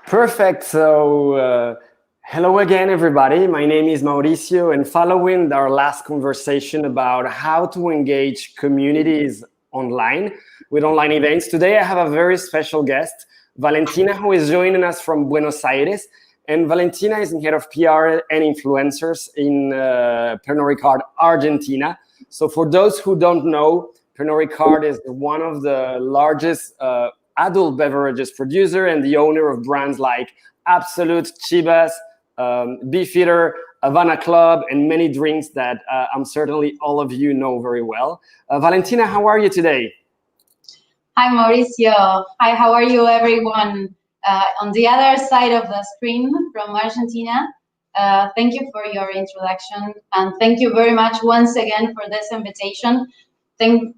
Perfect. Hello again, everybody. My name is Mauricio, and following our last conversation about how to engage communities online with online events, today I have a very special guest, Valentina, who is joining us from Buenos Aires. And Valentina is the head of PR and influencers in Pernod Ricard, Argentina. So for those who don't know, Pernod Ricard is one of the largest adult beverages producer and the owner of brands like Absolut, Chivas, Beefeater, Havana Club, and many drinks that I'm certainly all of you know very well. Valentina, how are you today? Hi, Mauricio. Hi, how are you, everyone? On the other side of the screen from Argentina, thank you for your introduction, and thank you very much once again for this invitation. Thank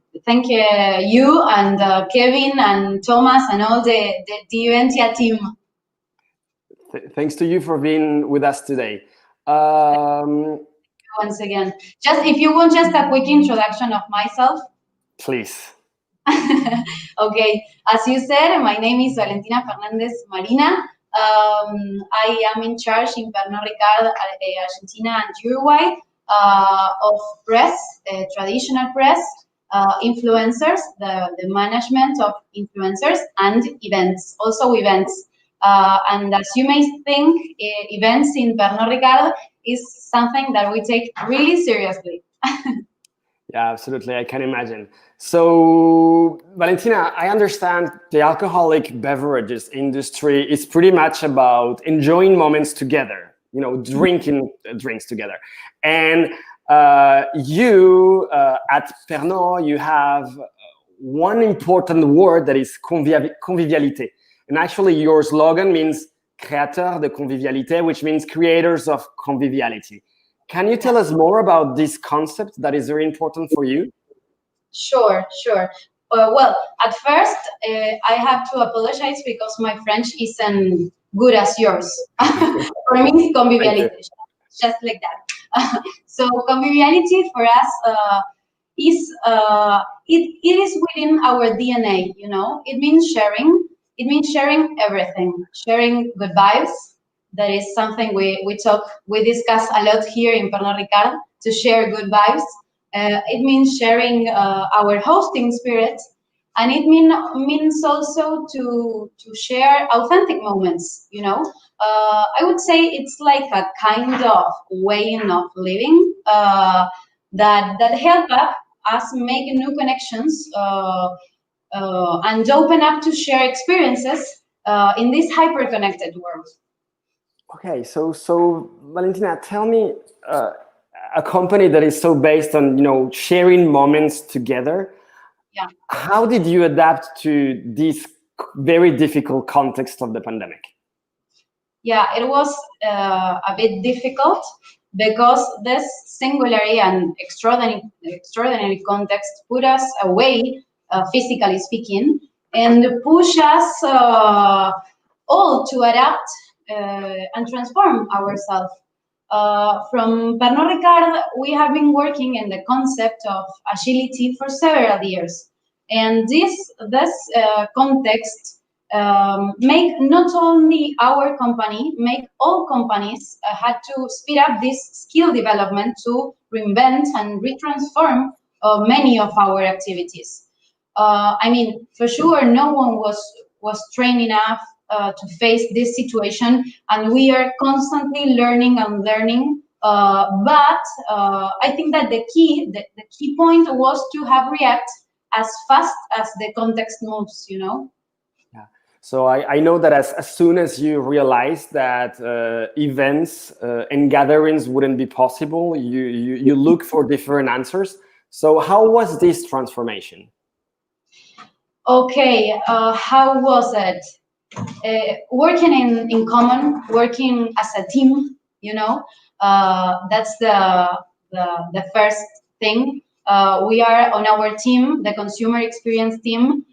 you and Kevin and Thomas and all the Eventia team. Thanks to you for being with us today. Once again, if you want just a quick introduction of myself. Please. Okay, as you said, my name is Valentina Fernandez Marina. I am in charge in Pernod Ricard, Argentina and Uruguay of press, traditional press, influencers, the management of influencers, and events, also events. And as you may think, events in Pernod Ricard is something that we take really seriously. Yeah, absolutely. I can imagine. So, Valentina, I understand the alcoholic beverages industry is pretty much about enjoying moments together, drinking drinks together. And you, at Pernod, you have one important word that is convivialité. And actually, your slogan means créateurs de convivialité, which means creators of conviviality. Can you tell us more about this concept that is very important for you? Sure. Well, at first, I have to apologize because my French isn't good as yours. For me, conviviality, just like that. So conviviality for us is it is within our DNA. It means sharing. It means sharing everything. Sharing good vibes. That is something we discuss a lot here in Pernod Ricard, to share good vibes. It means sharing our hosting spirit, and it means also to share authentic moments. I would say it's like a kind of way of living that help us make new connections and open up to share experiences in this hyper-connected world. Okay, so Valentina, tell me a company that is so based on sharing moments together. Yeah. How did you adapt to this very difficult context of the pandemic? Yeah, it was a bit difficult because this singularity and extraordinary context put us away, physically speaking, and push us all to adapt and transform ourselves. From Pernod Ricard, we have been working in the concept of agility for several years, and this context make not only our company, make all companies had to speed up this skill development to reinvent and retransform many of our activities. For sure, no one was trained enough to face this situation, and we are constantly learning and learning. But I think that the key point was to have react as fast as the context moves. Yeah. So I know that as soon as you realized that events and gatherings wouldn't be possible, you look for different answers. So how was this transformation? Okay, how was it? Working in common, working as a team, that's the first thing. We are on our team, the consumer experience team.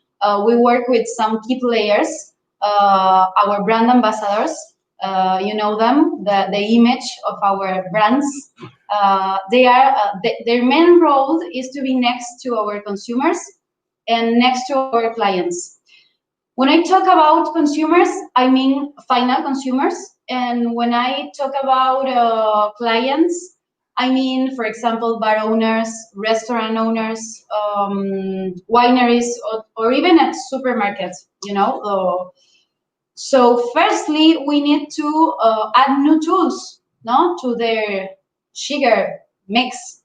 We work with some key players, our brand ambassadors. You know them, the image of our brands. Their main role is to be next to our consumers and next to our clients. When I talk about consumers, I mean final consumers. And when I talk about clients, I mean, for example, bar owners, restaurant owners, wineries, or even at supermarkets, you know. So firstly, we need to add new tools, no, to their sugar mix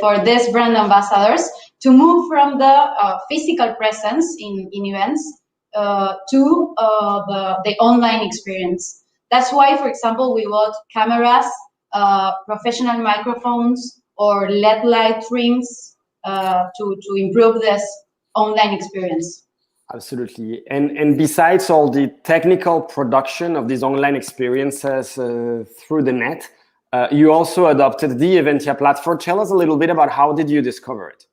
for these brand ambassadors to move from the physical presence in events to the online experience. That's why, for example, we bought cameras, professional microphones, or LED light rings to improve this online experience. Absolutely. And besides all the technical production of these online experiences through the net, you also adopted the Eventia platform. Tell us a little bit about how did you discover it?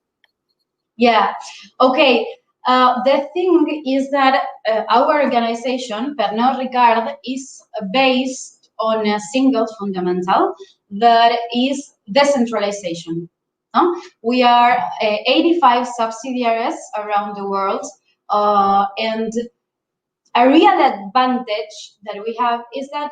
Yeah. Okay. The thing is that our organization, Pernod Ricard, is based on a single fundamental that is decentralization. No? We are 85 subsidiaries around the world, and a real advantage that we have is that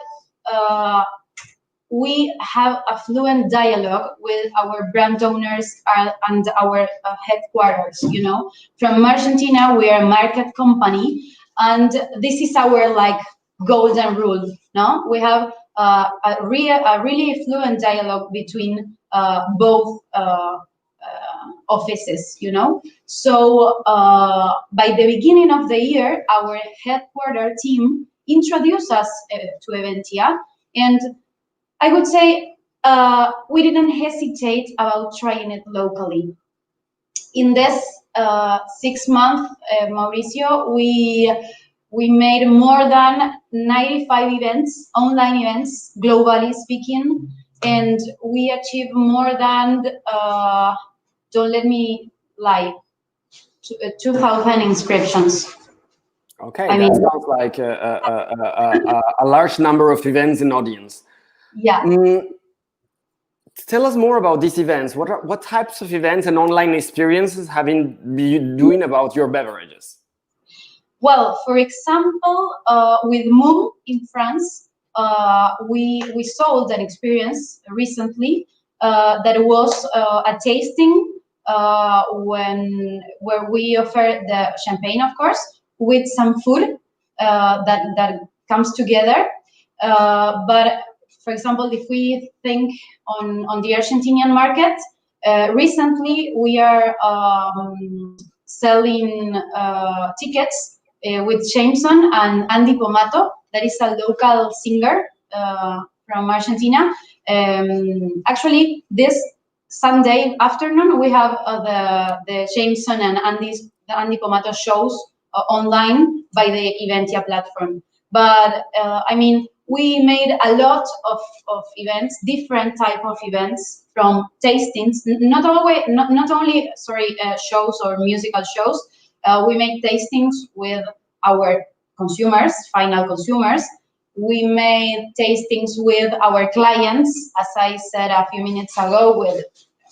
we have a fluent dialogue with our brand owners and our headquarters. You know, from Argentina, we are a market company, and this is our like golden rule. No, we have a really fluent dialogue between both offices. You know, so by the beginning of the year, our headquarter team introduced us to Eventia, and I would say we didn't hesitate about trying it locally. In this 6 months, Mauricio, we made more than 95 events, online events, globally speaking, and we achieved more than, don't let me lie, 2,000 inscriptions. Okay, that sounds like a large number of events and audience. Yeah. Tell us more about these events. What types of events and online experiences have you been doing about your beverages? Well, for example, with Moom in France, we sold an experience recently that was a tasting where we offered the champagne, of course, with some food that comes together. But for example, if we think on the Argentinian market, recently we are selling tickets with Jameson and Andy Pomato, that is a local singer from Argentina. Actually, this Sunday afternoon we have the Jameson and Andy Pomato shows online by the Eventia platform. But I mean, we made a lot of events, different type of events, from tastings, not only shows or musical shows. We make tastings with our consumers, final consumers. We made tastings with our clients, as I said a few minutes ago, with,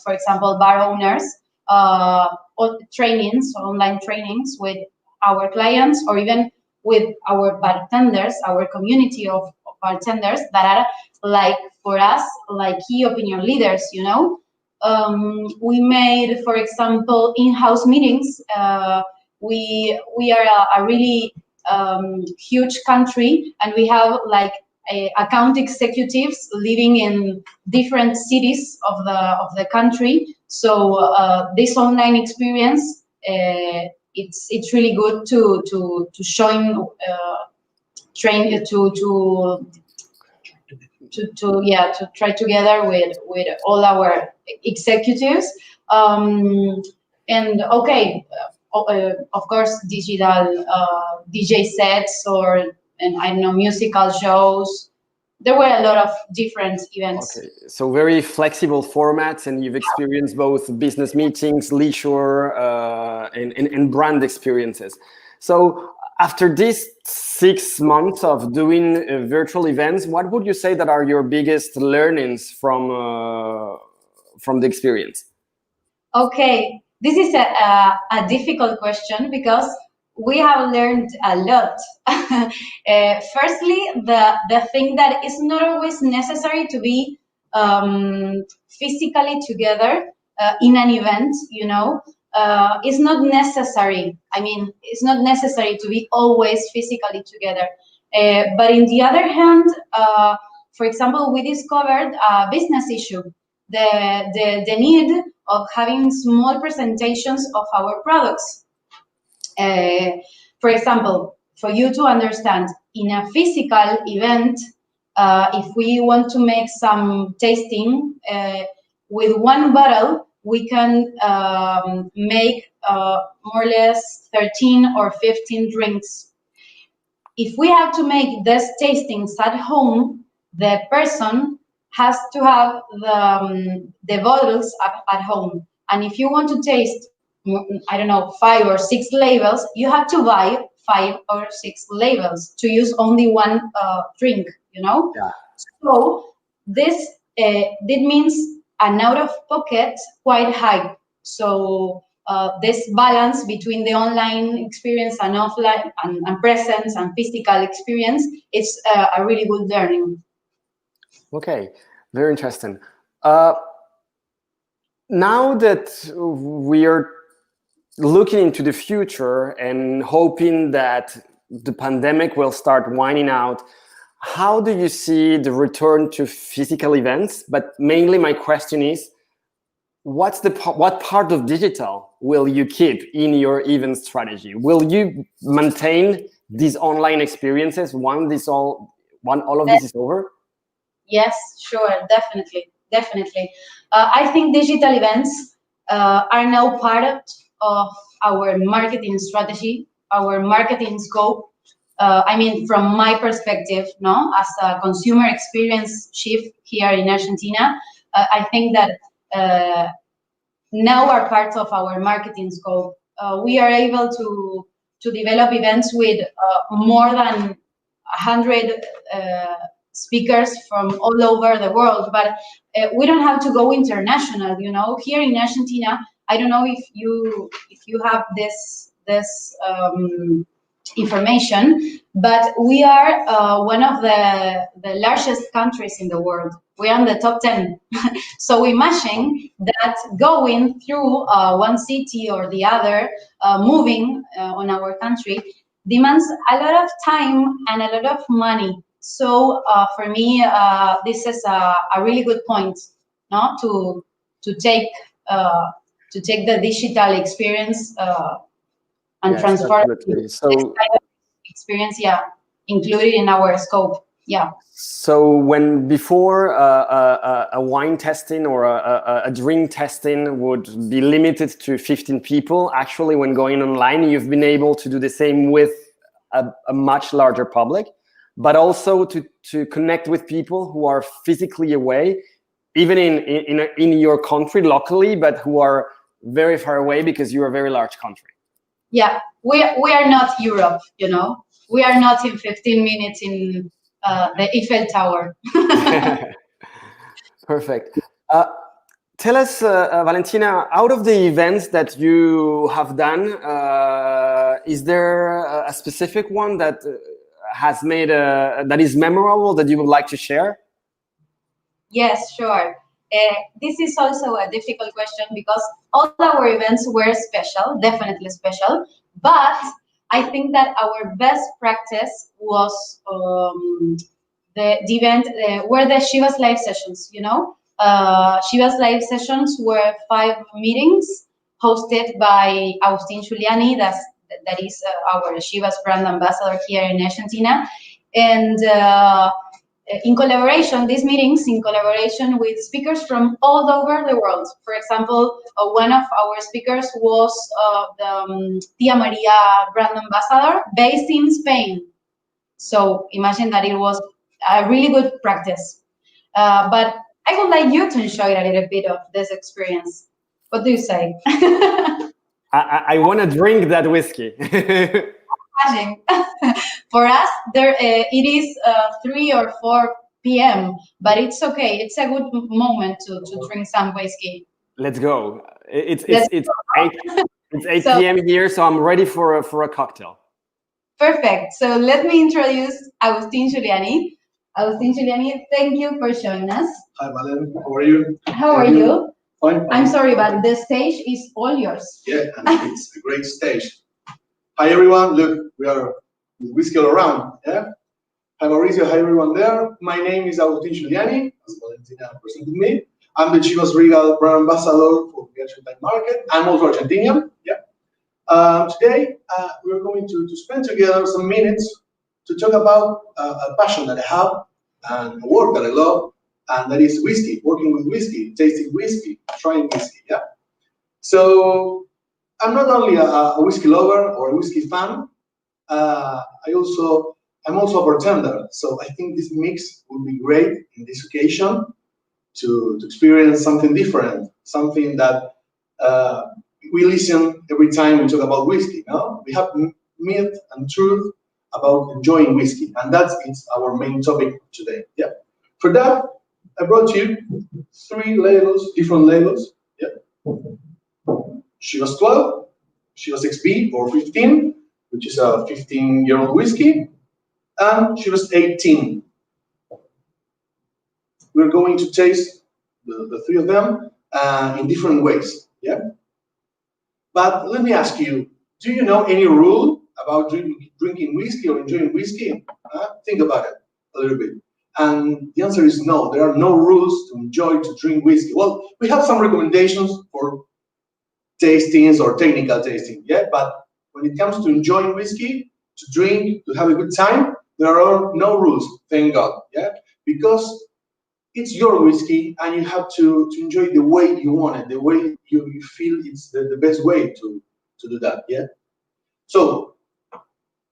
for example, bar owners, or trainings, online trainings with our clients, or even with our bartenders, our community of bartenders that are, like, for us, like key opinion leaders, you know. We made, for example, in-house meetings. We are a really huge country, and we have like account executives living in different cities of the country. So this online experience, it's really good to join, train to try together with all our executives. And okay, of course, digital DJ sets, and I don't know, musical shows. There were a lot of different events. Okay, so very flexible formats, and you've experienced both business meetings, leisure, and brand experiences. So after these 6 months of doing virtual events, what would you say that are your biggest learnings from the experience? Okay, this is a difficult question, because we have learned a lot. Firstly, the thing that is not always necessary to be physically together in an event, is not necessary. I mean, it's not necessary to be always physically together. But in the other hand, for example, we discovered a business issue, the need of having small presentations of our products. For example, for you to understand, in a physical event, if we want to make some tasting, with one bottle, we can make more or less 13 or 15 drinks. If we have to make these tastings at home, the person has to have the bottles at home. And if you want to taste, I don't know, 5 or 6 labels, you have to buy 5 or 6 labels to use only one drink, Yeah. So this means an out-of-pocket quite high. So this balance between the online experience and offline and presence and physical experience is a really good learning. Okay, very interesting. Now that we are looking into the future and hoping that the pandemic will start winding out, how do you see the return to physical events? But mainly my question is, what part of digital will you keep in your event strategy? Will you maintain these online experiences once all of this is over? Yes, sure, definitely. I think digital events are now part of our marketing strategy, our marketing scope. I mean, from my perspective, as a consumer experience chief here in Argentina, I think that now are part of our marketing scope. We are able to develop events with more than 100 speakers from all over the world, but we don't have to go international. Here in Argentina, I don't know if you have this information, but we are one of the largest countries in the world. We are in the top 10. So imagine that going through one city or the other, moving on our country, demands a lot of time and a lot of money. So for me, this is a really good point, to take the digital experience and transform this kind of experience, included in our scope. Yeah. So when before a wine testing or a drink testing would be limited to 15 people, actually when going online, you've been able to do the same with a much larger public, but also to connect with people who are physically away, even in your country locally, but who are very far away because you're a very large country. Yeah, we are not Europe, we are not in 15 minutes in the Eiffel Tower. Perfect. Tell us, Valentina, out of the events that you have done, is there a specific one that has made that is memorable that you would like to share? Yes, sure. This is also a difficult question because all our events were special, definitely special, but I think that our best practice was the event were the Chivas live sessions, Chivas live sessions were 5 meetings hosted by Agustin Giuliani, that is our Chivas brand ambassador here in Argentina, and in collaboration, these meetings in collaboration with speakers from all over the world. For example, one of our speakers was the Tia Maria brand ambassador based in Spain. So imagine that it was a really good practice. But I would like you to enjoy a little bit of this experience. What do you say? I want to drink that whiskey. For us, it is 3 or 4 p.m., but it's okay. It's a good moment to drink some whiskey. Let's go. It's It's 8 p.m. here, so I'm ready for a cocktail. Perfect. So let me introduce Agustin Giuliani. Agustin Giuliani, thank you for showing us. Hi, Valen. How are you? How are you? Fine. I'm sorry, but the stage is all yours. Yeah, and it's a great stage. Hi, everyone. Look, we are with whiskey all around. Yeah. Hi, Mauricio. Hi, everyone there. My name is Agustin Giuliani, as Valentina presented me. I'm the Chivas Regal brand ambassador for the Argentine market. I'm also Argentinian. Yeah. Today, we're going to spend together some minutes to talk about a passion that I have and a work that I love, and that is whiskey, working with whiskey, tasting whiskey, trying whiskey. Yeah. So I'm not only a whiskey lover or a whiskey fan. I'm also a bartender. So I think this mix would be great in this occasion to experience something different, something that we listen every time we talk about whiskey. No? We have myth and truth about enjoying whiskey, and it's our main topic today. Yeah. For that, I brought you 3 labels, different labels. Yeah. Chivas 12, Chivas XB or 15, which is a 15-year-old whiskey, and Chivas 18. We're going to taste the 3 of them in different ways. Yeah. But let me ask you, do you know any rule about drinking whiskey or enjoying whiskey? Think about it a little bit. And the answer is no. There are no rules to enjoy, to drink whiskey. Well, we have some recommendations for tastings or technical tasting, yeah? But when it comes to enjoying whiskey, to drink, to have a good time, there are no rules, thank God, yeah? Because it's your whiskey, and you have to enjoy it the way you want it, the way you feel it's the best way to do that, yeah? So,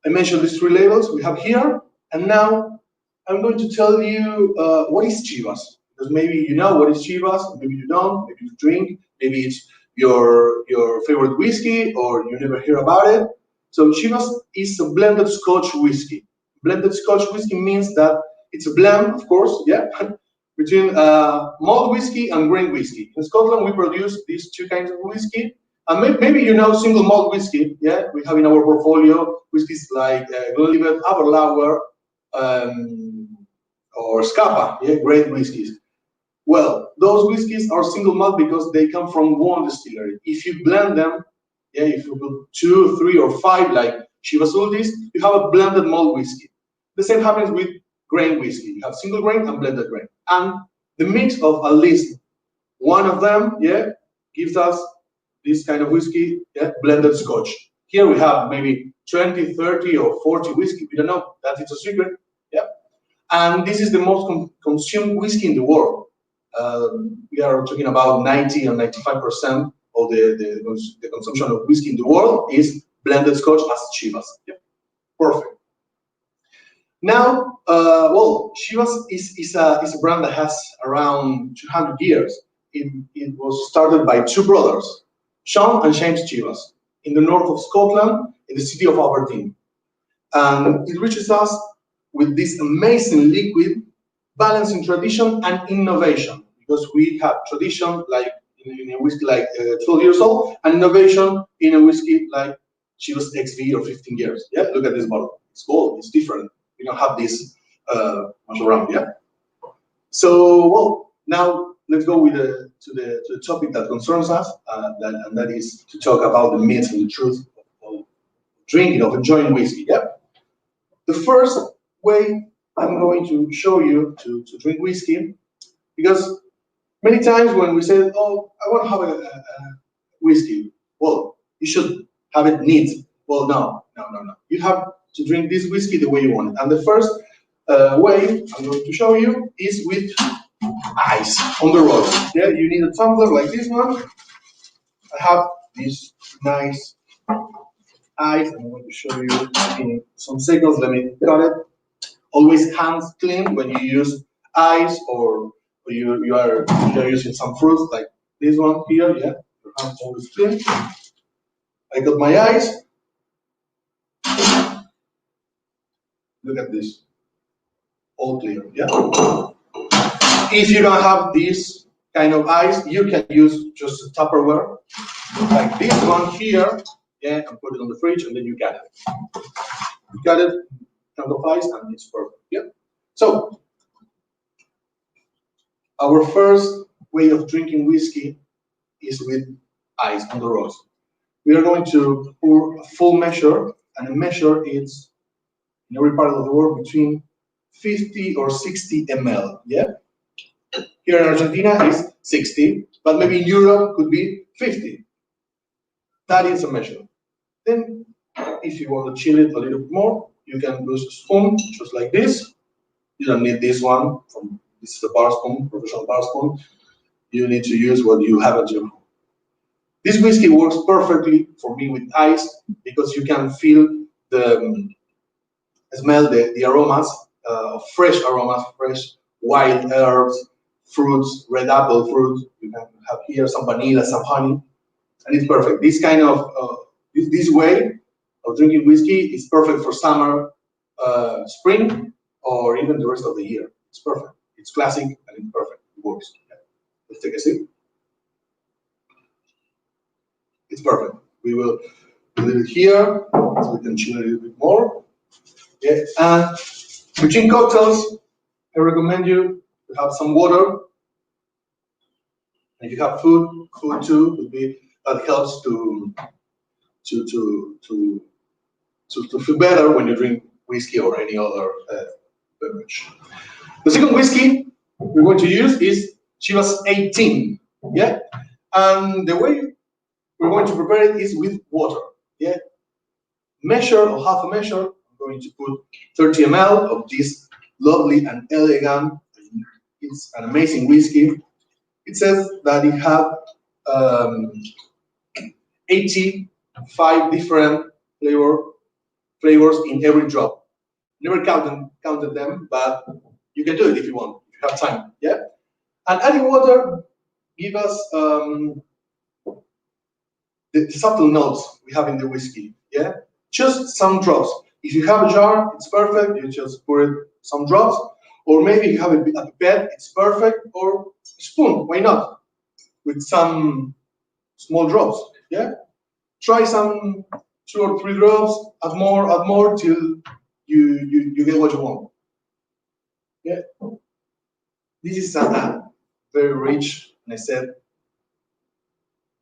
I mentioned these 3 labels we have here, and now I'm going to tell you what is Chivas. Because maybe you know what is Chivas, maybe you don't, maybe you drink, maybe it's your favorite whiskey, or you never hear about it. So Chivas is a blended Scotch whiskey. Blended Scotch whiskey means that it's a blend, of course, yeah, between malt whiskey and grain whiskey. In Scotland, we produce these 2 kinds of whiskey. And maybe you know single malt whiskey, yeah? We have in our portfolio whiskeys like Glenlivet, Aberlour, or Scapa, yeah, great whiskeys. Well, those whiskeys are single malt because they come from one distillery. If you blend them, yeah, if you put 2, 3, or 5, like Chivas Ultis, you have a blended malt whiskey. The same happens with grain whiskey. You have single grain and blended grain. And the mix of at least one of them, yeah, gives us this kind of whiskey, yeah, blended Scotch. Here we have maybe 20, 30, or 40 whiskey. We don't know. That is a secret, yeah. And this is the most consumed whiskey in the world. We are talking about 90 or 95% of the consumption of whiskey in the world is blended Scotch as Chivas. Yeah. Perfect. Now, well, Chivas is a brand that has around 200 years. It was started by 2 brothers, Sean and James Chivas, in the north of Scotland, in the city of Aberdeen. And it reaches us with this amazing liquid, balancing tradition and innovation, because we have tradition like in a whiskey like 12 years old, and innovation in a whiskey like Chivas XV or 15 years. Yeah, look at this bottle. It's gold. It's different. We don't have this much around. Yeah. So, well, now let's go with to the topic that concerns us, and that is to talk about the myths and the truth of drinking, of enjoying whiskey. Yeah. The first way I'm going to show you to drink whiskey, because many times when we say, oh, I want to have a whiskey, well, you should have it neat. Well, no. You have to drink this whiskey the way you want it. And the first way I'm going to show you is with ice on the road. Yeah, you need a tumbler like this one. I have this nice ice. I'm going to show you in some seconds. Let me cut it. Always hands clean when you use ice, or you are using some fruits like this one here. Yeah, your hands always clean. I got my ice. Look at this, all clear. Yeah. If you don't have this kind of ice, you can use just a Tupperware. like this one here, yeah, and put it on the fridge, and then you got it. You got it, chunk of ice, and it's perfect. Yeah. So our first way of drinking whiskey is with ice on the rocks. We are going to pour a full measure, and a measure is in every part of the world between 50 or 60 ml. Yeah. Here in Argentina is 60, but maybe in Europe could be 50. That is a measure. Then, if you want to chill it a little bit more, you can use a spoon, just like this. You don't need this one. This is a bar spoon, professional bar spoon. You need to use what you have at your home. This whiskey works perfectly for me with ice because you can feel the smell, the aromas, fresh aromas, fresh wild herbs, fruits, red apple fruit. You can have here some vanilla, some honey, and it's perfect. This kind of this way of drinking whiskey is perfect for summer, spring, or even the rest of the year. It's perfect. It's classic and it's perfect. It works. Yeah. Let's take a sip. It's perfect. We will leave it here so we can chill a little bit more. Yeah. And between cocktails, I recommend you to have some water. And if you have food too would be that helps to feel better when you drink whiskey or any other beverage. The second whiskey we're going to use is Chivas 18. Yeah, and the way we're going to prepare it is with water. Yeah, measure or half a measure. I'm going to put 30 ml of this lovely and elegant. It's an amazing whiskey. It says that it has 85 different flavors in every drop. Never counted them, but you can do it if you want, if you have time. Yeah, and adding water give us the subtle notes we have in the whiskey. Yeah, just some drops. If you have a jar, it's perfect. You just pour it some drops, or maybe you have a pipette, it's perfect. Or a spoon, why not? With some small drops. Yeah, try some 2 or 3 drops. Add more till you get what you want. Yeah, this is a very rich, and I said,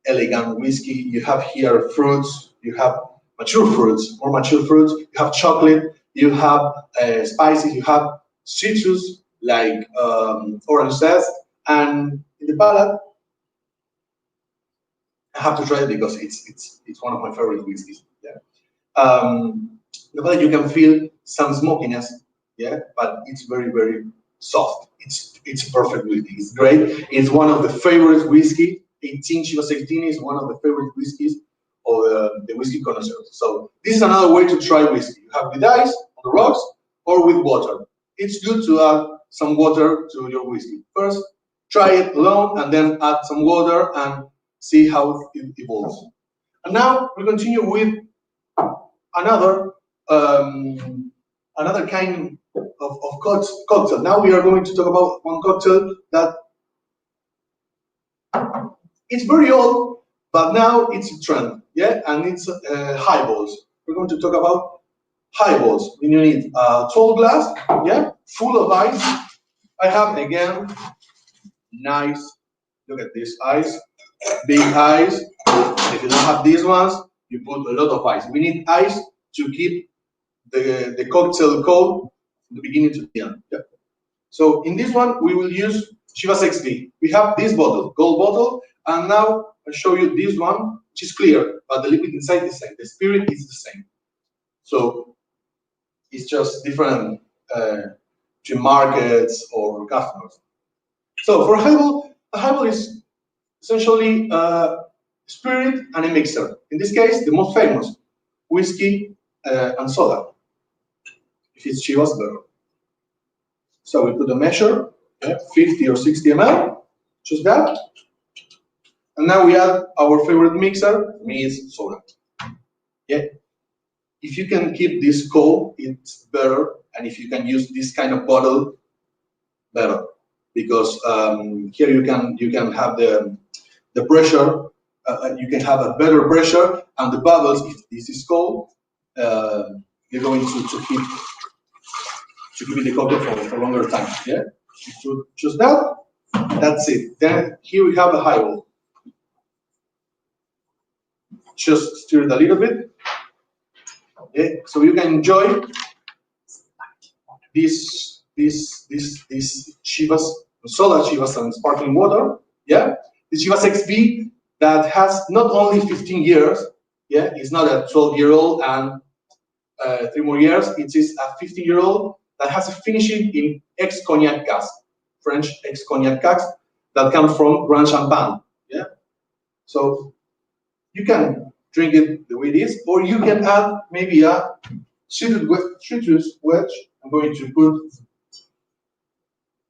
elegant whiskey. You have here fruits, you have mature fruits, more mature fruits, you have chocolate, you have spices, you have citrus like orange zest, and in the palate, I have to try it because it's one of my favorite whiskeys. Yeah, in the palate you can feel some smokiness. Yeah, but it's very soft. It's a perfect whiskey. It's great. It's one of the favorite whiskey. 18 Chivas 18 is one of the favorite whiskeys of the whiskey connoisseurs. So this is another way to try whiskey. You have with ice on the rocks or with water. It's good to add some water to your whiskey. First, try it alone and then add some water and see how it evolves. And now we continue with another kind of cocktail. Now we are going to talk about one cocktail that it's very old, but now it's a trend, yeah, and it's highballs. We're going to talk about highballs. You need a tall glass, yeah, full of ice. I have again nice. Look at this ice, big ice. If you don't have these ones, you put a lot of ice. We need ice to keep the cocktail cold from the beginning to the end. Yeah. So in this one, we will use Chivas XP. We have this bottle, gold bottle, and now I'll show you this one, which is clear, but the liquid inside is the same. The spirit is the same. So it's just different between markets or customers. So for a highball is essentially spirit and a mixer. In this case, the most famous, whiskey and soda. If it's Chivas, better. So we put a measure, 50 or 60 ml, just that. And now we add our favorite mixer, means soda. Yeah. If you can keep this cold, it's better. And if you can use this kind of bottle, better. Because here you can have the pressure you can have a better pressure, and the bubbles, if this is cold, you're going to keep it in the cocktail for a longer time. Yeah, so just that. That's it. Then here we have a highball. Just stir it a little bit. Okay, so you can enjoy this Chivas, soda Chivas and sparkling water. Yeah, the Chivas XP that has not only 15 years. Yeah, it's not a 12-year-old and 3 more years. It is a 15-year-old that has a finishing in ex-cognac cask, French ex-cognac cask that comes from Grand Champagne. Yeah, so you can drink it the way it is, or you can add maybe a citrus wedge. I'm going to put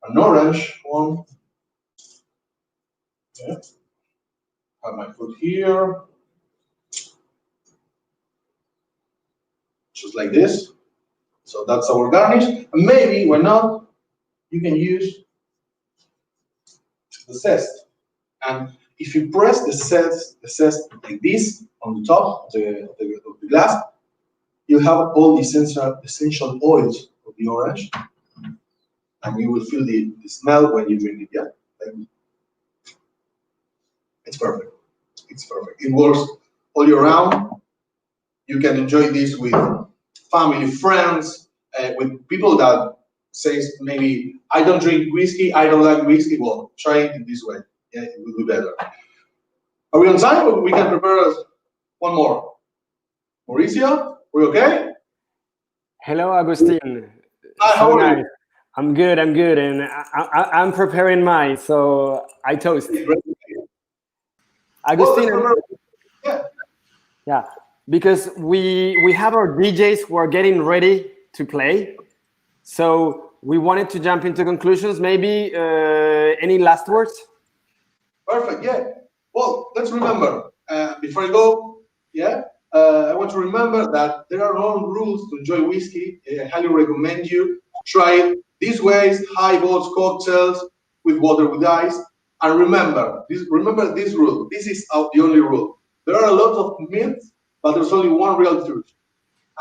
an orange one. Yeah. Have my foot here, just like this. So that's our garnish. And maybe, why not, you can use the zest. And if you press the zest like this on the top of the glass, you have all the essential oils of the orange, and you will feel the smell when you drink it. Yeah, it's perfect. It's perfect. It works all year round. You can enjoy this with family, friends, with people that says maybe I don't drink whiskey, I don't like whiskey. Well, try it in this way. Yeah, it will be better. Are we on time, or we can prepare one more? Mauricio, we okay? Hello, Agustin. Hi, how are you? I'm good, and I'm preparing mine, so I toast. Agustin, yeah, because we have our DJs who are getting ready to play, so we wanted to jump into conclusions. Maybe any last words? Perfect. Yeah. Well, let's remember before I go. Yeah. I want to remember that there are no rules to enjoy whiskey. I highly recommend you try it these ways: highballs, cocktails with water, with ice. And remember this rule. This is the only rule. There are a lot of myths, but there's only one real truth,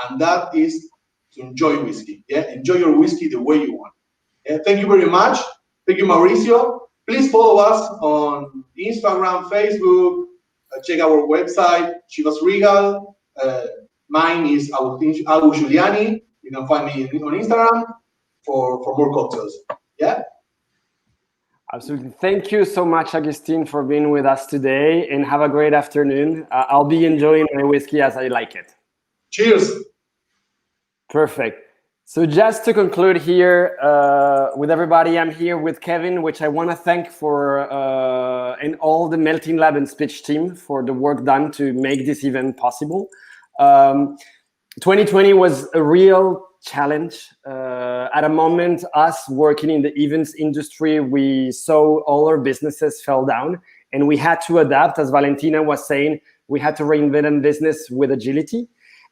and that is to enjoy whiskey. Yeah, enjoy your whiskey the way you want. Yeah? Thank you very much. Thank you, Mauricio. Please follow us on Instagram, Facebook. Check our website, Chivas Regal. Mine is Agustin Giuliani. You can find me on Instagram for more cocktails. Yeah. Absolutely. Thank you so much, Agustin, for being with us today, and have a great afternoon. I'll be enjoying my whiskey as I like it. Cheers. Perfect. So just to conclude here with everybody, I'm here with Kevin, which I want to thank for and all the Melting Lab and Speech team for the work done to make this event possible. 2020 was a real challenge. At a moment, us working in the events industry, we saw all our businesses fell down, and we had to adapt. As Valentina was saying, we had to reinvent a business with agility.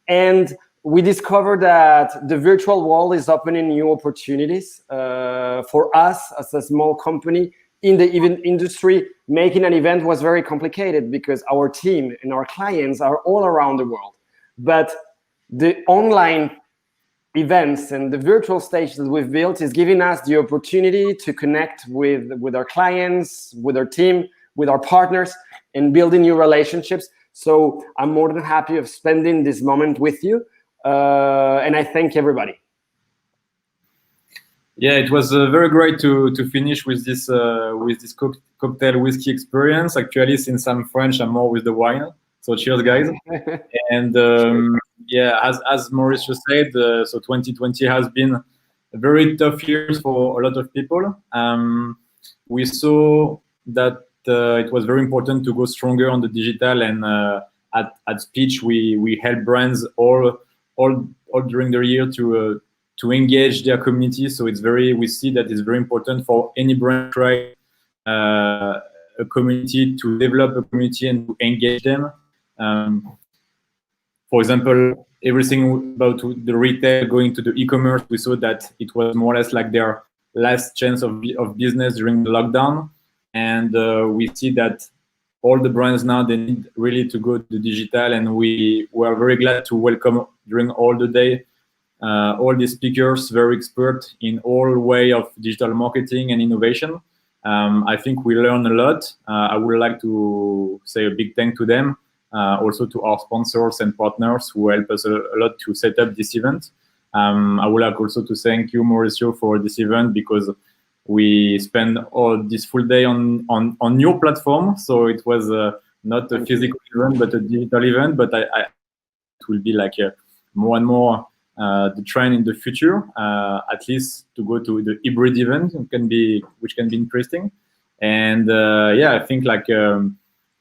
And we discovered that the virtual world is opening new opportunities for us as a small company in the event industry. Making an event was very complicated because our team and our clients are all around the world. But the online events and the virtual stage that we've built is giving us the opportunity to connect with our clients, with our team, with our partners, and building new relationships. So I'm more than happy of spending this moment with you. And I thank everybody. Yeah, it was very great to finish with this cocktail whiskey experience. Actually, since I'm French, I'm more with the wine. So cheers, guys. And yeah, as Mauricio said, so 2020 has been a very tough year for a lot of people. We saw that it was very important to go stronger on the digital, and at Speech we help brands all during the year to engage their community. So we see that it's very important for any brand to try a community, to develop a community and to engage them. For example, everything about the retail going to the e-commerce, we saw that it was more or less like their last chance of business during the lockdown. And we see that all the brands now, they need really to go to digital, and we were very glad to welcome during all the day all the speakers, very expert in all way of digital marketing and innovation. I think we learned a lot. I would like to say a big thank to them, also to our sponsors and partners who help us a lot to set up this event. I would like also to thank you, Mauricio, for this event, because we spend all this full day on your platform. So it was not a physical event, but a digital event. But it will be like more and more the trend in the future, at least to go to the hybrid event, which can be interesting. And yeah, I think like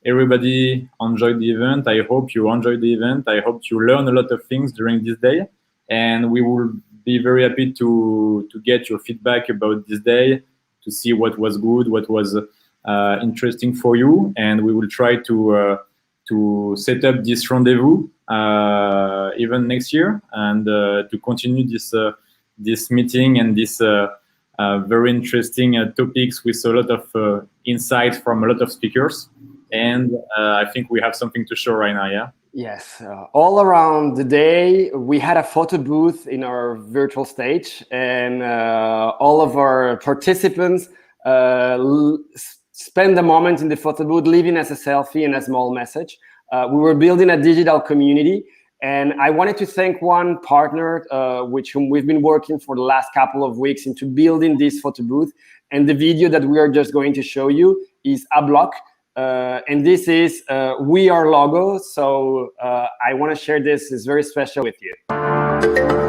everybody enjoyed the event. I hope you enjoyed the event. I hope you learn a lot of things during this day. And we will be very happy to get your feedback about this day, to see what was good, what was interesting for you, and we will try to set up this rendezvous even next year, and to continue this meeting and this very interesting topics with a lot of insights from a lot of speakers. And I think we have something to show right now, yeah? Yes, all around the day, we had a photo booth in our virtual stage, and all of our participants spend a moment in the photo booth, leaving us a selfie and a small message. We were building a digital community, and I wanted to thank one partner, with whom we've been working for the last couple of weeks into building this photo booth. And the video that we are just going to show you is a block. And this is We Are logo. So I want to share this. It's very special with you.